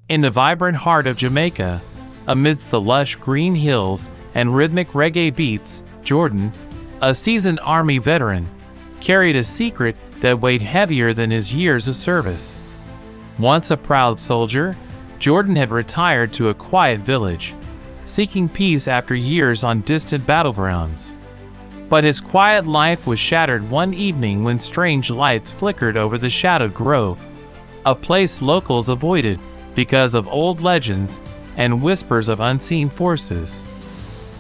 In the vibrant heart of Jamaica, amidst the lush green hills and rhythmic reggae beats, Jordan, a seasoned army veteran, carried a secret that weighed heavier than his years of service. Once a proud soldier, Jordan had retired to a quiet village, seeking peace after years on distant battlegrounds. But his quiet life was shattered one evening when strange lights flickered over the shadowed grove, a place locals avoided because of old legends and whispers of unseen forces.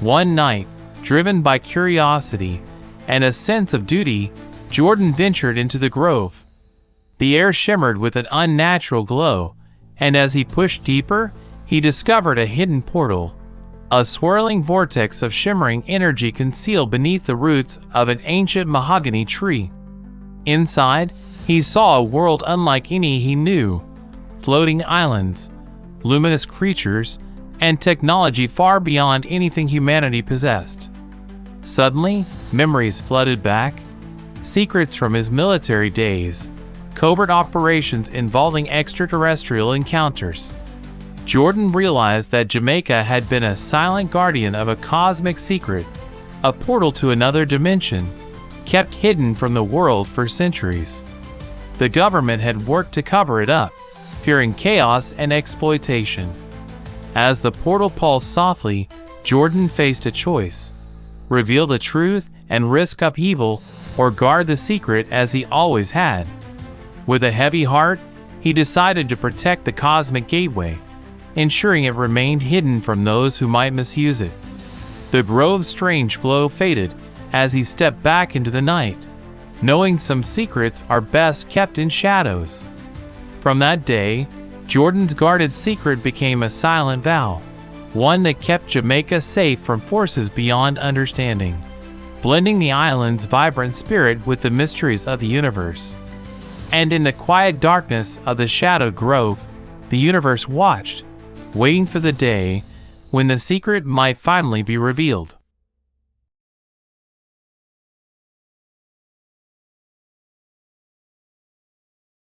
One night, driven by curiosity and a sense of duty, Jordan ventured into the grove. The air shimmered with an unnatural glow, and as he pushed deeper, he discovered a hidden portal, a swirling vortex of shimmering energy concealed beneath the roots of an ancient mahogany tree. Inside, he saw a world unlike any he knew, floating islands, luminous creatures, and technology far beyond anything humanity possessed. Suddenly, memories flooded back, secrets from his military days, covert operations involving extraterrestrial encounters. Jordan realized that Jamaica had been a silent guardian of a cosmic secret, a portal to another dimension, kept hidden from the world for centuries. The government had worked to cover it up, fearing chaos and exploitation. As the portal pulsed softly, Jordan faced a choice: reveal the truth and risk upheaval, or guard the secret as he always had. With a heavy heart, he decided to protect the cosmic gateway, ensuring it remained hidden from those who might misuse it. The grove's strange glow faded as he stepped back into the night, knowing some secrets are best kept in shadows. From that day, Jordan's guarded secret became a silent vow, one that kept Jamaica safe from forces beyond understanding, blending the island's vibrant spirit with the mysteries of the universe. And in the quiet darkness of the shadowed grove, the universe watched, waiting for the day when the secret might finally be revealed.